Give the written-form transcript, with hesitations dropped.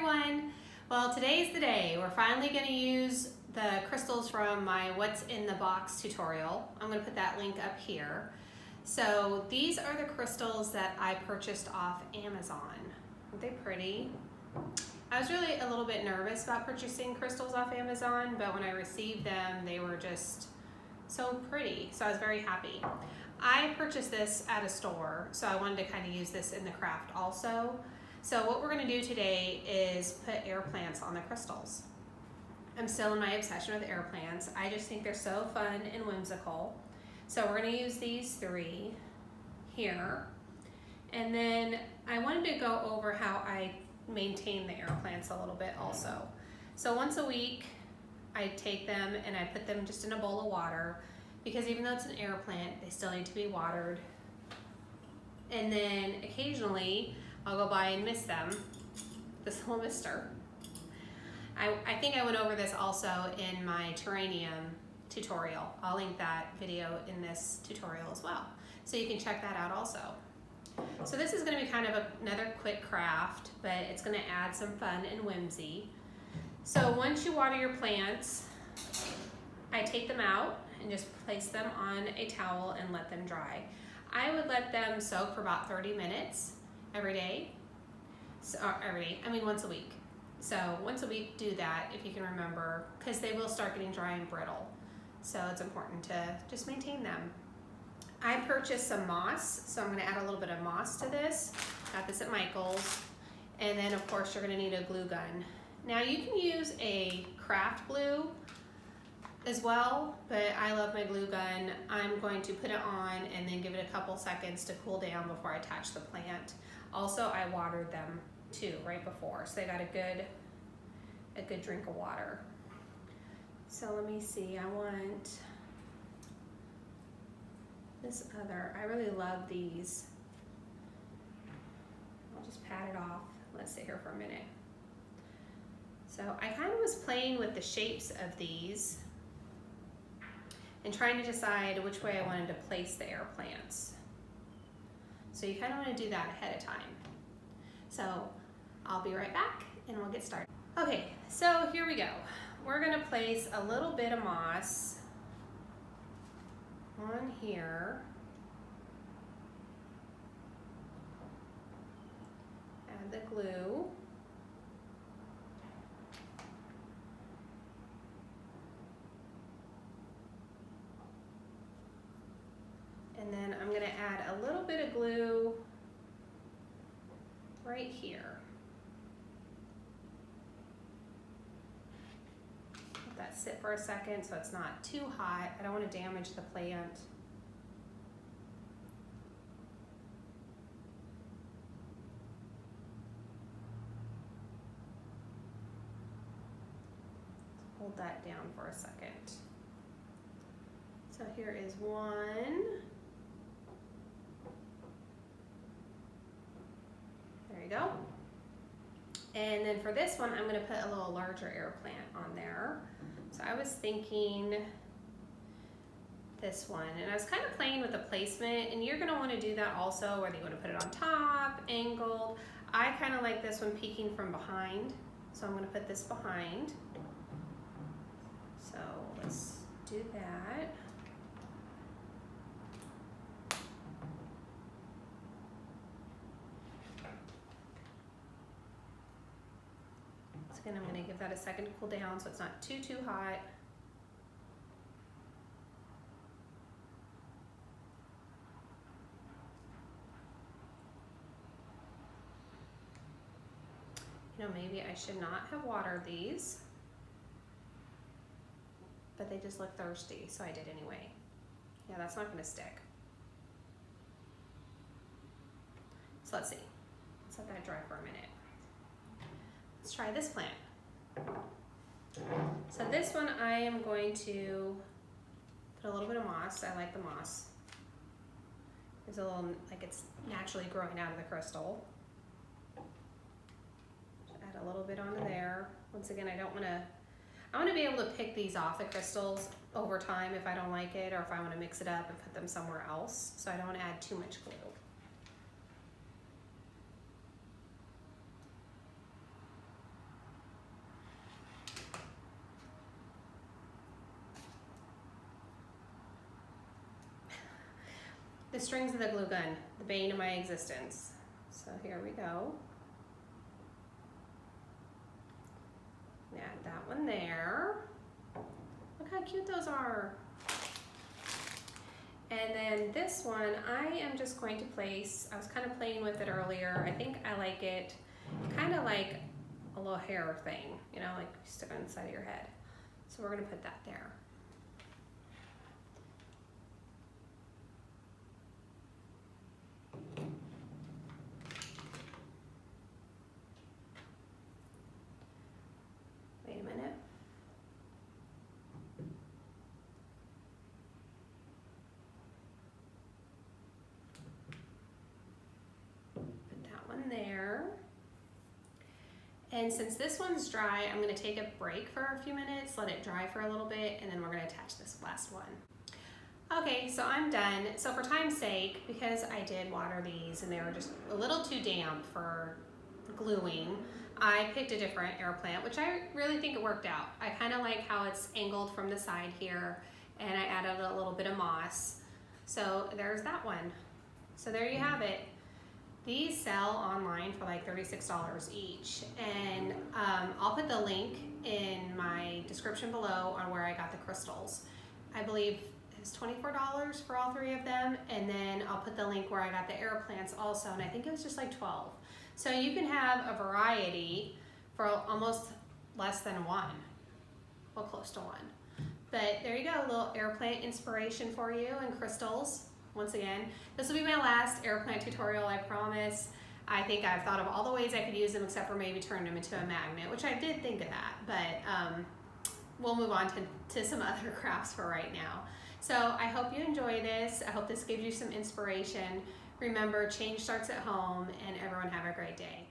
everyone. Well, today's the day. We're finally going to use the crystals from my What's in the Box tutorial. I'm going to put that link up here. So these are the crystals that I purchased off Amazon. Aren't they pretty? I was really a little bit nervous about purchasing crystals off Amazon, but when I received them, they were just so pretty. So I was very happy. I purchased this at a store, so I wanted to kind of use this in the craft also. So what we're going to do today is put air plants on the crystals. I'm still in my obsession with air plants. I just think they're so fun and whimsical. So we're going to use these three here. And then I wanted to go over how I maintain the air plants a little bit also. So once a week, I take them and I put them just in a bowl of water, because even though it's an air plant, they still need to be watered. And then occasionally, I'll go by and mist them, this little mister. I think I went over this also in my terrarium tutorial. I'll link that video in this tutorial as well, so you can check that out also. So this is going to be kind of another quick craft, but it's going to add some fun and whimsy. So once you water your plants, I take them out and just place them on a towel and let them dry. I would let them soak for about 30 minutes every day. So, once a week. So once a week, do that if you can remember, because they will start getting dry and brittle. So it's important to just maintain them. I purchased some moss, so I'm going to add a little bit of moss to this. Got this at Michael's. And then of course you're going to need a glue gun. Now you can use a craft glue as well, but I love my glue gun. I'm going to put it on and then give it a couple seconds to cool down before I attach the plant. Also, I watered them too right before, so they got a good drink of water. So let me see, I want this other, I really love these. I'll just pat it off. Let's sit here for a minute. So I kind of was playing with the shapes of these and trying to decide which way I wanted to place the air plants. So you kind of want to do that ahead of time. So I'll be right back and we'll get started. Okay, so here we go. We're going to place a little bit of moss on here. Add the glue. And then I'm going to add a little bit of glue right here. Let that sit for a second so it's not too hot. I don't want to damage the plant. Hold that down for a second. So here is one. There you go. And then for this one, I'm going to put a little larger air plant on there. So I was thinking this one, and I was kind of playing with the placement, and you're going to want to do that also, whether you want to put it on top, angled. I kind of like this one peeking from behind, so I'm going to put this behind. So let's do that. And I'm going to give that a second to cool down so it's not too hot. You know, maybe I should not have watered these, but they just look thirsty, so I did anyway. Yeah, that's not going to stick. So let's see. Let's let that dry for a minute. Let's try this plant. So this one I am going to put a little bit of moss. I like the moss. It's a little, like it's naturally growing out of the crystal. Add a little bit onto there. Once again, I want to be able to pick these off the crystals over time if I don't like it, or if I want to mix it up and put them somewhere else. So I don't want to add too much glue. the strings of the glue gun, the bane of my existence. So here we go. Add that one there. Look how cute those are. And then this one, I am just going to place, I was kind of playing with it earlier. I think I like it kind of like a little hair thing, you know, like you stick on the side of your head. So we're gonna put that there. Wait a minute. Put that one there. And since this one's dry, I'm gonna take a break for a few minutes, let it dry for a little bit, and then we're gonna attach this last one. Okay, so I'm done. So for time's sake, because I did water these and they were just a little too damp for gluing, I picked a different air plant, which I really think it worked out. I kind of like how it's angled from the side here, and I added a little bit of moss. So there's that one. So there you have it. These sell online for like $36 each, and I'll put the link in my description below on where I got the crystals. I believe it's $24 for all three of them, and then I'll put the link where I got the air plants also, and I think it was just like 12. So you can have a variety for almost less than one, well, close to one. But there you go, a little air plant inspiration for you and crystals. Once again, this will be my last air plant tutorial, I promise. I think I've thought of all the ways I could use them except for maybe turn them into a magnet, which I did think of that, but we'll move on to some other crafts for right now. So I hope you enjoy this. I hope this gives you some inspiration. Remember, change starts at home, and everyone have a great day.